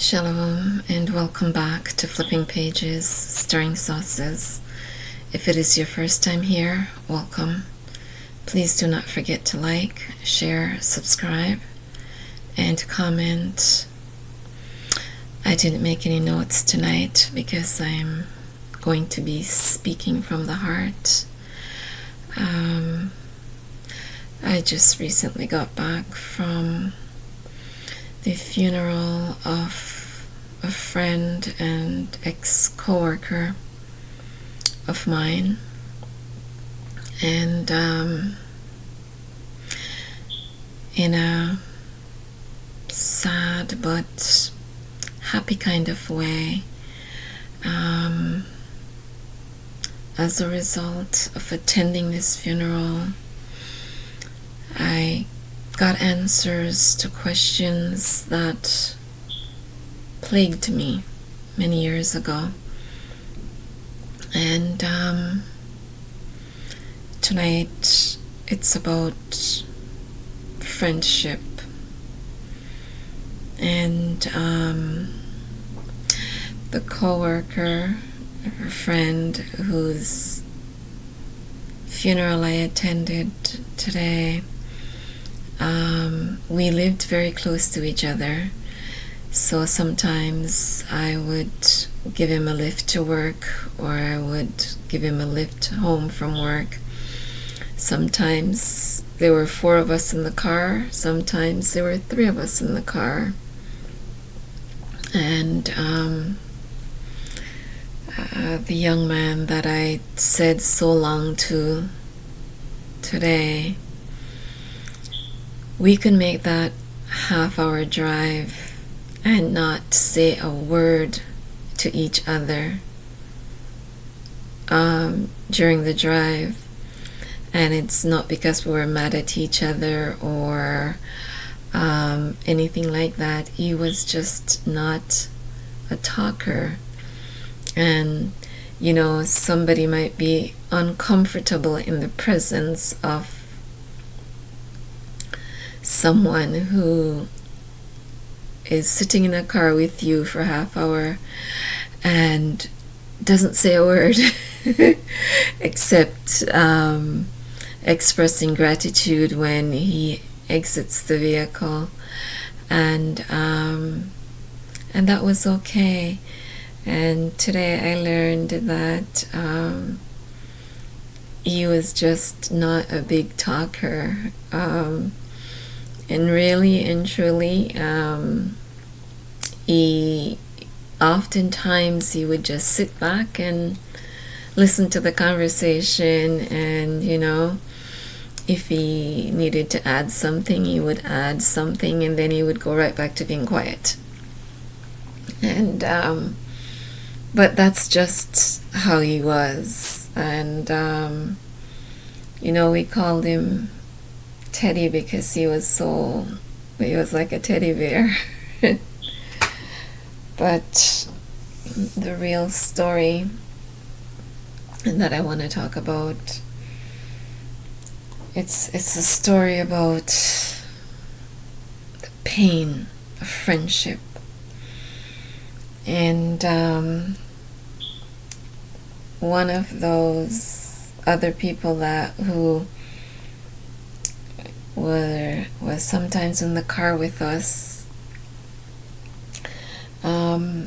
Shalom and welcome back to Flipping Pages, Stirring Sauces. If it is your first time here, welcome. Please do not forget to like, share, subscribe, and comment. I didn't make any notes tonight because I'm going to be speaking from the heart. I just recently got back from the funeral of a friend and ex-coworker of mine, and in a sad but happy kind of way, as a result of attending this funeral, I got answers to questions that plagued me many years ago. And tonight it's about friendship and the coworker, her friend whose funeral I attended today. We lived very close to each other, so sometimes I would give him a lift to work, or I would give him a lift home from work. Sometimes there were 4 of us in the car, sometimes there were 3 of us in the car. And the young man that I said so long to today, we could make that half-hour drive and not say a word to each other during the drive. And it's not because we were mad at each other or anything like that. He was just not a talker. And you know, somebody might be uncomfortable in the presence of someone who is sitting in a car with you for half hour and doesn't say a word except expressing gratitude when he exits the vehicle, and that was okay. And today I learned that he was just not a big talker, and really and truly, he oftentimes he would just sit back and listen to the conversation, and you know, if he needed to add something, he would add something, and then he would go right back to being quiet. And but that's just how he was. And you know, we called him Teddy because he was like a teddy bear. But the real story that I want to talk about, it's a story about the pain of friendship. And one of those other people who was sometimes in the car with us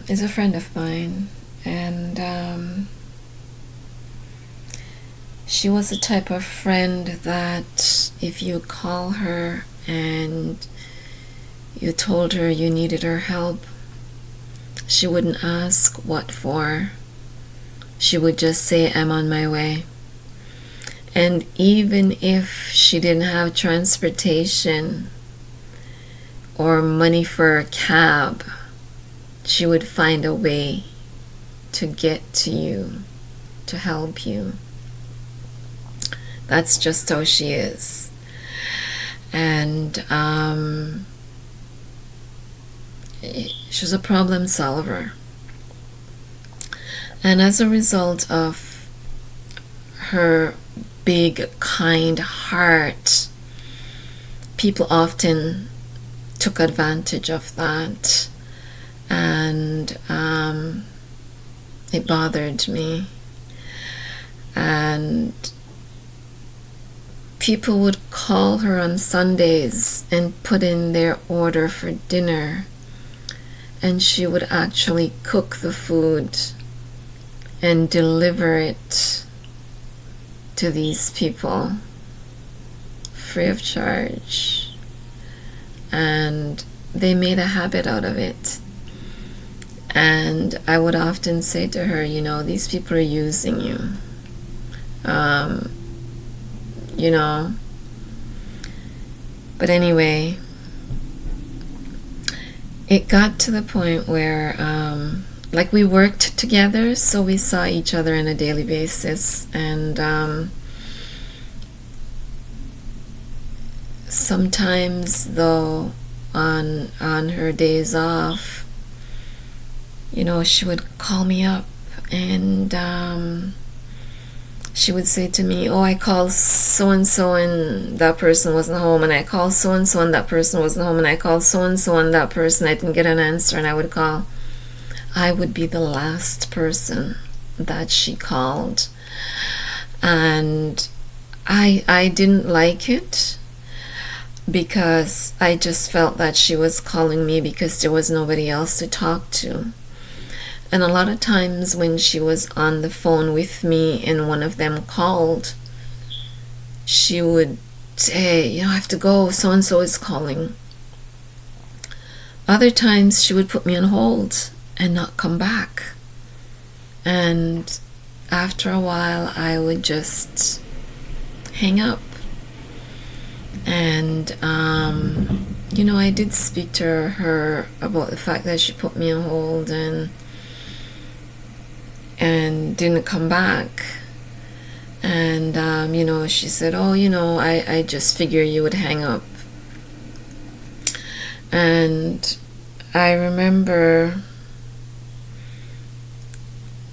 is a friend of mine, and she was the type of friend that if you call her and you told her you needed her help, she wouldn't ask what for. She would just say, "I'm on my way." And even if she didn't have transportation or money for a cab, she would find a way to get to you, to help you. That's just how she is. And she was a problem solver. And as a result of her big, kind heart, people often took advantage of that and it bothered me. And people would call her on Sundays and put in their order for dinner, and she would actually cook the food and deliver it to these people free of charge. And they made a habit out of it. And I would often say to her, you know, these people are using you. You know. But anyway, it got to the point where, like, we worked together, so we saw each other on a daily basis. And sometimes, though, on her days off, you know, she would call me up, and she would say to me, oh, I called so-and-so and that person wasn't home, and I called so-and-so and that person wasn't home, and I called so-and-so and that person, I didn't get an answer, and I would call. I would be the last person that she called. And I didn't like it, because I just felt that she was calling me because there was nobody else to talk to. And a lot of times when she was on the phone with me and one of them called, she would say, you know, I have to go, so-and-so is calling. Other times she would put me on hold and not come back. And after a while, I would just hang up. And, you know, I did speak to her about the fact that she put me on hold and didn't come back. And, you know, she said, oh, you know, I just figured you would hang up. And I remember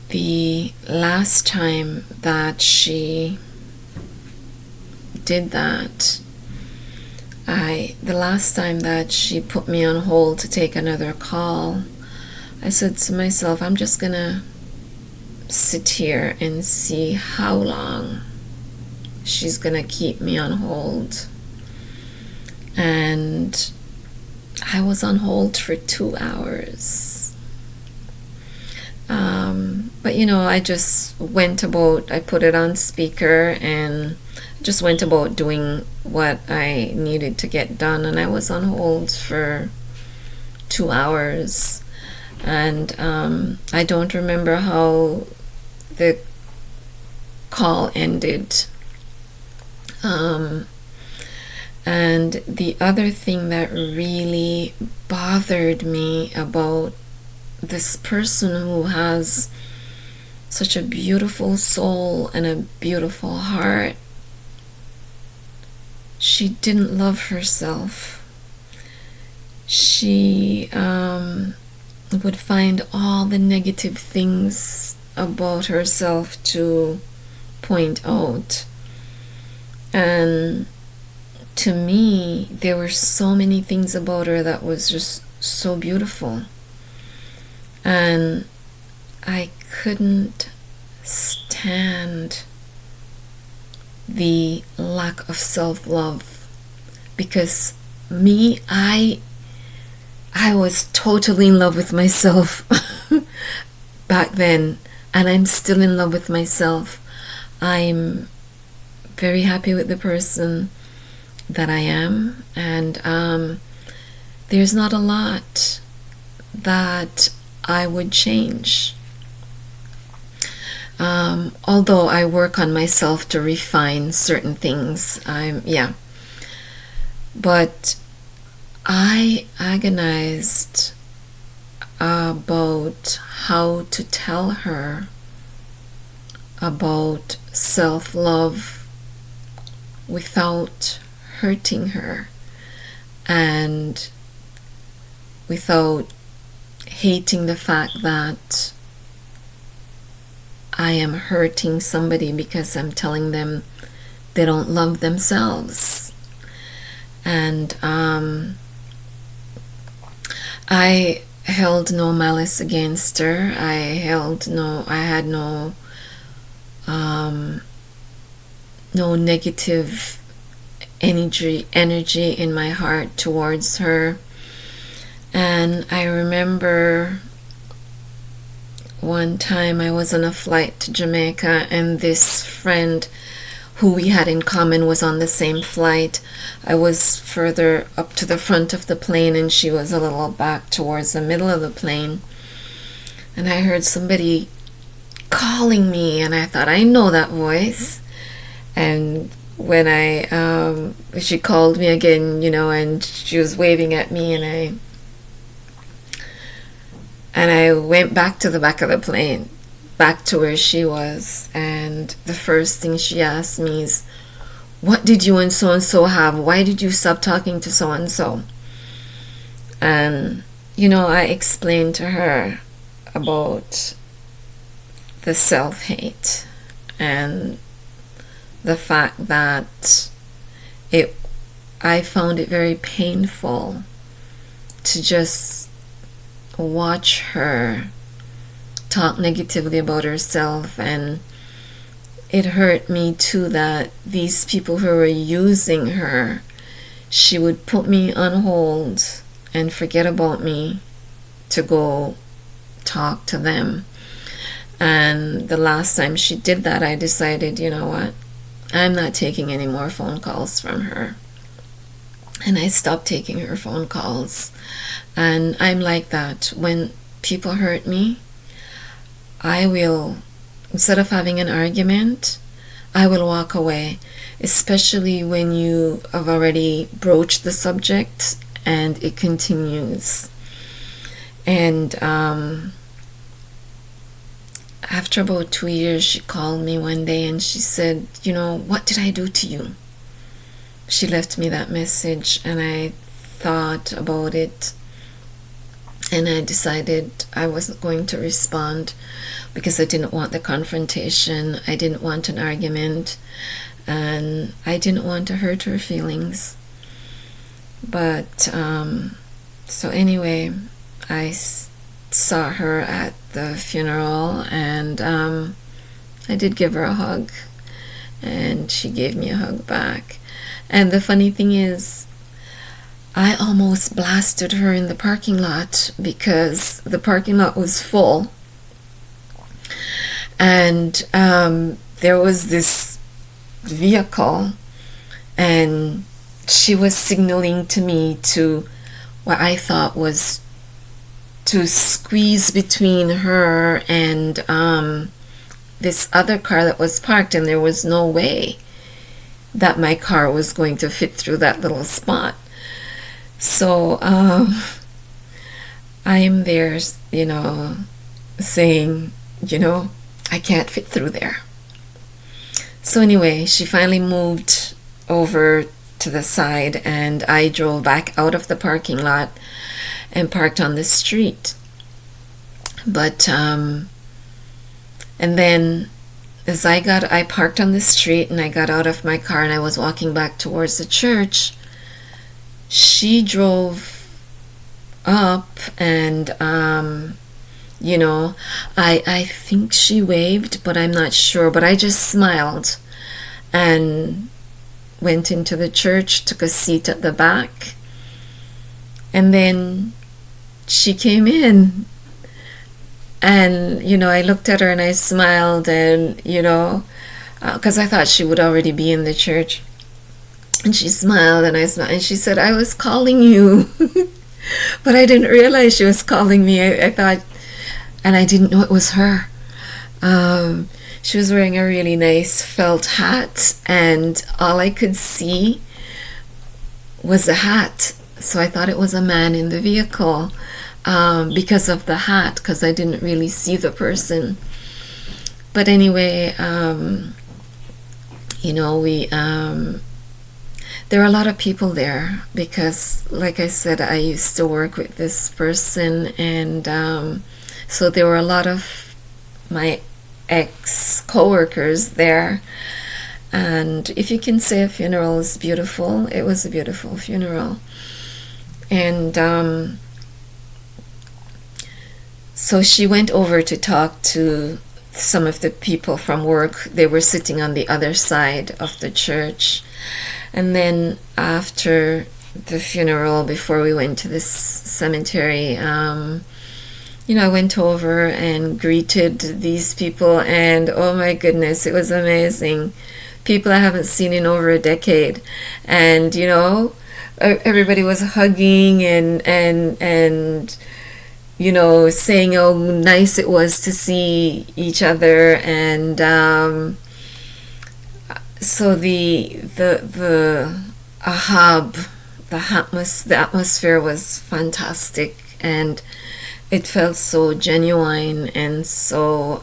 the last time that she did that, the last time that she put me on hold to take another call, I said to myself, I'm just gonna sit here and see how long she's gonna keep me on hold. And I was on hold for 2 hours. But you know, I just went about, I put it on speaker and just went about doing what I needed to get done, and I was on hold for 2 hours. And I don't remember how the call ended. And the other thing that really bothered me about this person who has such a beautiful soul and a beautiful heart, she didn't love herself. She would find all the negative things about herself to point out. And to me, there were so many things about her that was just so beautiful. And I couldn't stand the lack of self-love, because me, I was totally in love with myself back then, and I'm still in love with myself. I'm very happy with the person that I am, and there's not a lot that I would change. Although I work on myself to refine certain things, but I agonized about how to tell her about self-love without hurting her and without hating the fact that I am hurting somebody because I'm telling them they don't love themselves. And I held no malice against her. I had no negative energy in my heart towards her. And I remember one time I was on a flight to Jamaica, and this friend who we had in common was on the same flight. I was further up to the front of the plane, and she was a little back towards the middle of the plane. And I heard somebody calling me, and I thought, I know that voice. And when she called me again, and she was waving at me, and I went back to the back of the plane, back to where she was, and the first thing she asked me is, what did you and so have? Why did you stop talking to so and so? And I explained to her about the self-hate and the fact that I found it very painful to just watch her talk negatively about herself, and it hurt me too that these people who were using her, she would put me on hold and forget about me to go talk to them. And the last time she did that, I decided, you know what, I'm not taking any more phone calls from her. And I stopped taking her phone calls. And I'm like that. When people hurt me, I will, instead of having an argument, I will walk away, especially when you have already broached the subject and it continues. And after about 2 years, she called me one day and she said, what did I do to you? She left me that message, and I thought about it, and I decided I wasn't going to respond because I didn't want the confrontation. I didn't want an argument, and I didn't want to hurt her feelings. But so anyway, I saw her at the funeral, and I did give her a hug, and she gave me a hug back. And the funny thing is, I almost blasted her in the parking lot because the parking lot was full, and there was this vehicle, and she was signaling to me to what I thought was to squeeze between her and this other car that was parked, and there was no way that my car was going to fit through that little spot. So I am there, saying, I can't fit through there. So anyway, she finally moved over to the side, and I drove back out of the parking lot and parked on the street. But and then as I parked on the street and I got out of my car and I was walking back towards the church, she drove up, and I think she waved, but I'm not sure, but I just smiled and went into the church, took a seat at the back, and then she came in, and I looked at her and I smiled, and because I thought she would already be in the church, and she smiled and I smiled, and she said, I was calling you. But I didn't realize she was calling me. I thought, and I didn't know it was her. She was wearing a really nice felt hat, and all I could see was a hat. So I thought it was a man in the vehicle because of the hat, because I didn't really see the person. But anyway, there were a lot of people there because, like I said, I used to work with this person, and so there were a lot of my ex-coworkers there. And if you can say a funeral is beautiful, it was a beautiful funeral. And So she went over to talk to some of the people from work. They were sitting on the other side of the church. And then after the funeral, before we went to this cemetery, I went over and greeted these people, and oh my goodness, it was amazing. People I haven't seen in over a decade. And everybody was hugging and saying how nice it was to see each other. And so the ahab, the atmosphere was fantastic, and it felt so genuine and so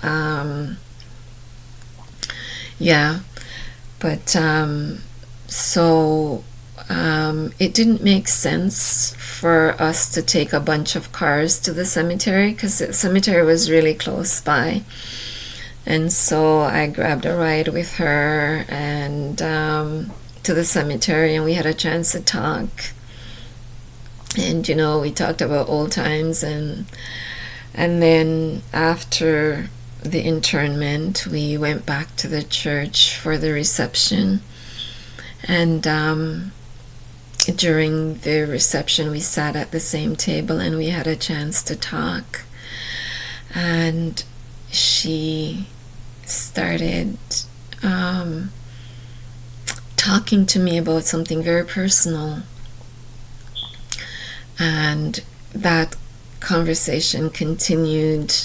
but it didn't make sense for us to take a bunch of cars to the cemetery, because the cemetery was really close by. And so I grabbed a ride with her and to the cemetery, and we had a chance to talk. And we talked about old times, and then after the internment, we went back to the church for the reception. And during the reception, we sat at the same table and we had a chance to talk. And she started talking to me about something very personal. And that conversation continued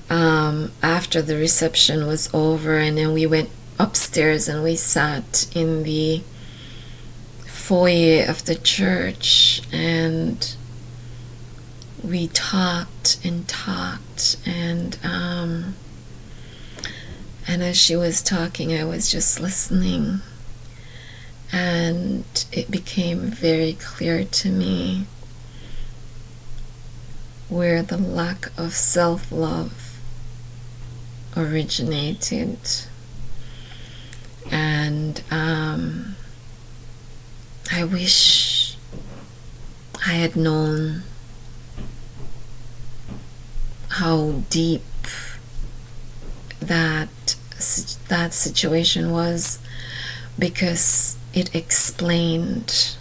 after the reception was over, and then we went upstairs and we sat in the foyer of the church, and we talked and talked, and as she was talking, I was just listening, and it became very clear to me where the lack of self-love originated. And I wish I had known how deep that situation was, because it explained,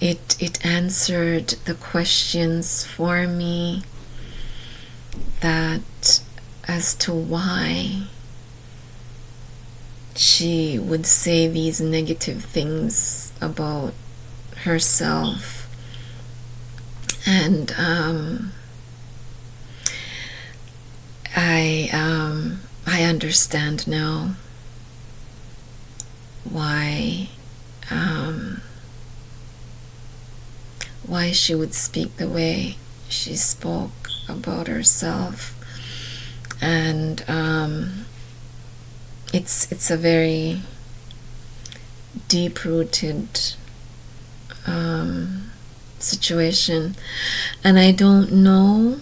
it answered the questions for me, that as to why she would say these negative things about herself. And I understand now why she would speak the way she spoke about herself. And it's a very deep-rooted situation, and I don't know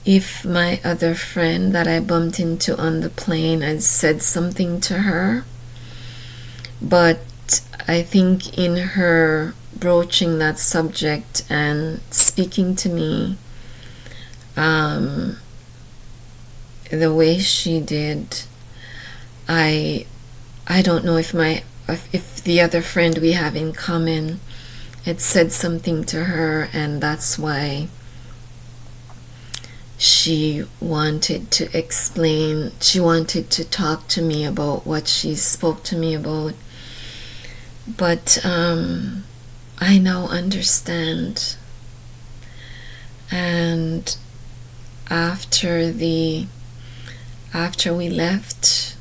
if my other friend that I bumped into on the plane had said something to her, but I think in her broaching that subject and speaking to me the way she did, I don't know if the other friend we have in common had said something to her, and that's why she wanted to explain, she wanted to talk to me about what she spoke to me about. But I now understand. And after we left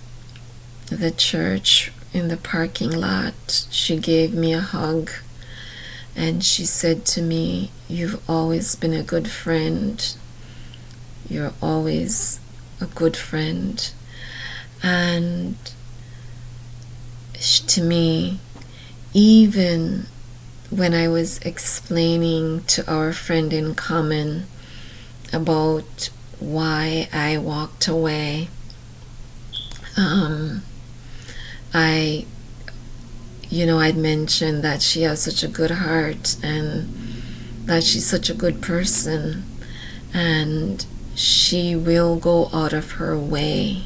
the church in the parking lot, she gave me a hug, and she said to me, "You've always been a good friend. You're always a good friend." And to me, even when I was explaining to our friend in common about why I walked away, I'd mentioned that she has such a good heart and that she's such a good person. and she will go out of her way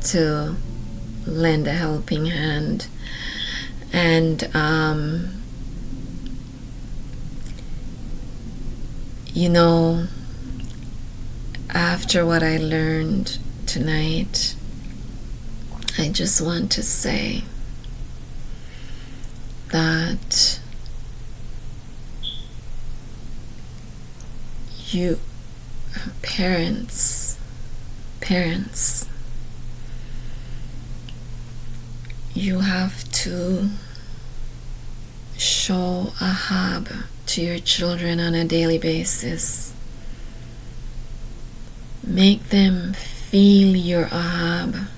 to lend a helping hand. And you know, after what I learned tonight, I just want to say that you parents, you have to show ahab to your children on a daily basis. Make them feel your ahab.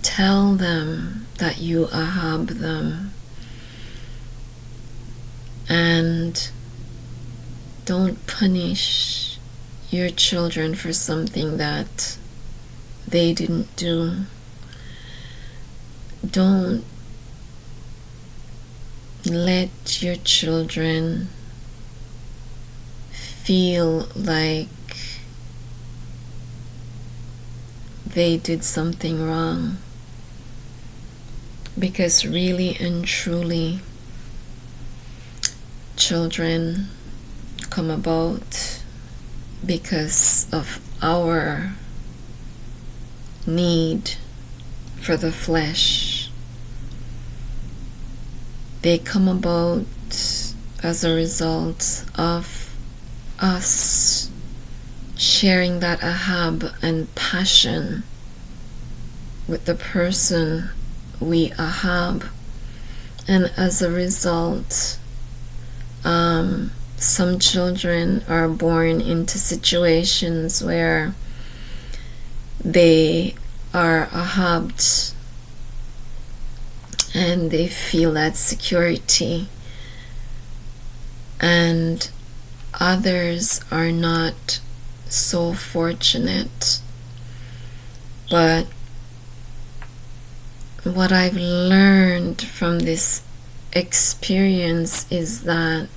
Tell them that you ahab them. And don't punish your children for something that they didn't do. Don't let your children feel like they did something wrong, because really and truly, children come about because of our need for the flesh. They come about as a result of us sharing that ahab and passion with the person we ahab. And as a result, some children are born into situations where they are ahabbed and they feel that security, and others are not so fortunate. But what I've learned from this experience is that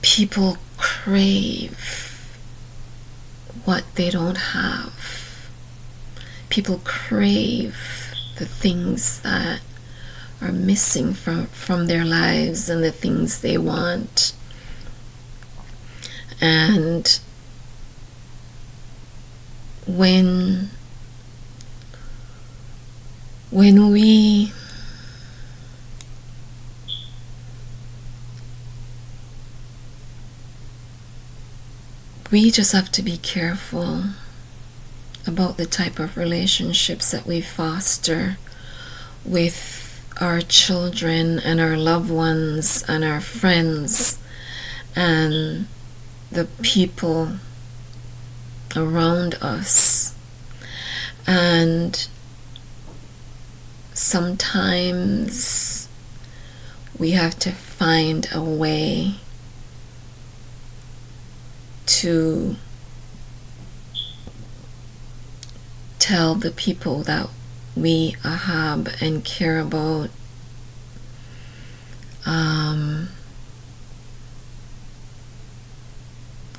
people crave what they don't have. People crave the things that are missing from their lives and the things they want. And when we just have to be careful about the type of relationships that we foster with our children and our loved ones and our friends and the people around us. And sometimes we have to find a way to tell the people that we ahab and care about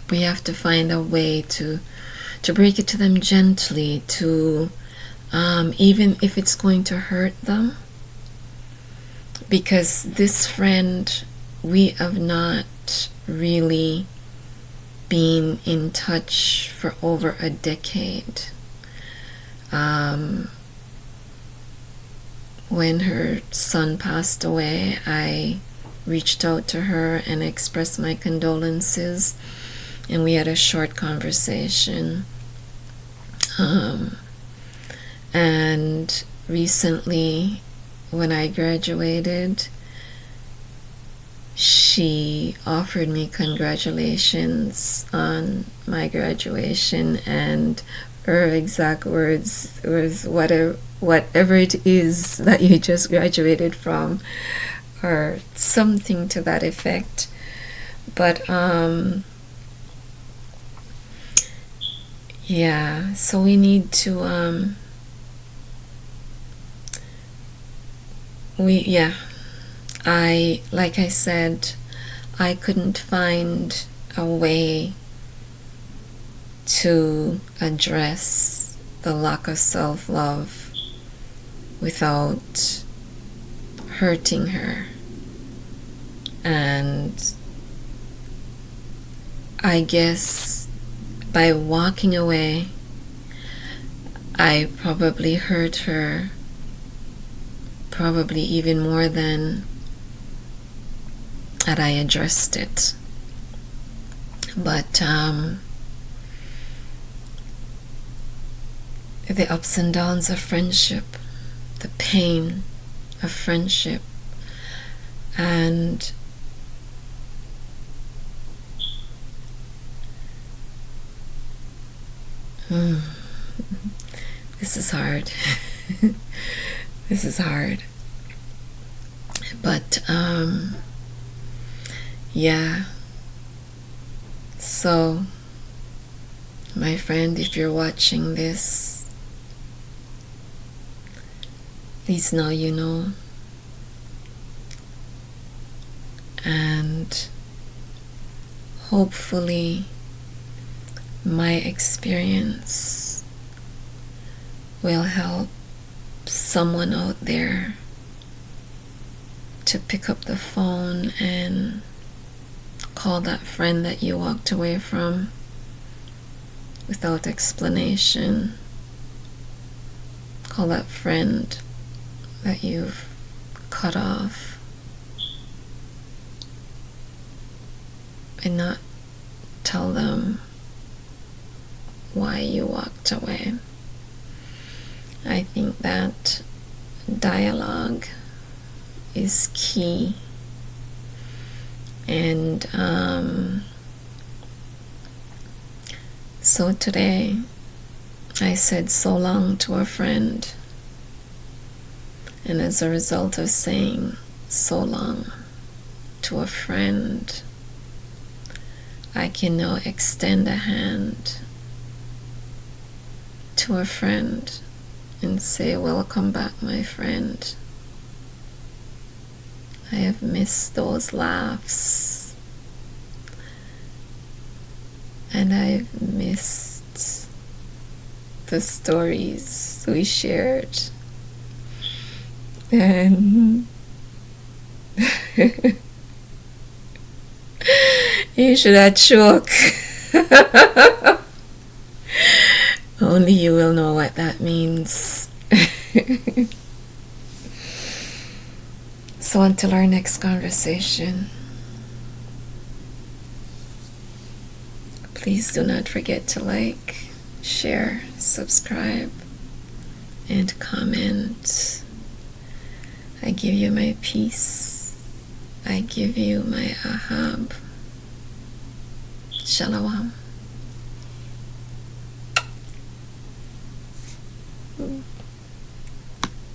we have to find a way to break it to them gently, to even if it's going to hurt them, because this friend, we have not really been in touch for over a decade. When her son passed away, I reached out to her and expressed my condolences, and we had a short conversation. And recently, when I graduated, she offered me congratulations on my graduation, and her exact words was, whatever it is that you just graduated from, or something to that effect. But yeah, so we need to like I said, I couldn't find a way to address the lack of self-love without hurting her. And I guess by walking away, I probably hurt her, probably even more than had I addressed it. But the ups and downs of friendship, the pain of friendship, and this is hard. This is hard. But yeah. So, my friend, if you're watching this, please know you know. And hopefully my experience will help someone out there to pick up the phone and call that friend that you walked away from without explanation. Call that friend that you've cut off and not tell them why you walked away. I think that dialogue is key. And so today I said so long to a friend, and as a result of saying so long to a friend, I can now extend a hand to a friend and say, welcome back, my friend. I have missed those laughs, and I've missed the stories we shared, and you should have choked. Only you will know what that means. So until our next conversation, please do not forget to like, share, subscribe, and comment. I give you my peace. I give you my ahab. Shalom.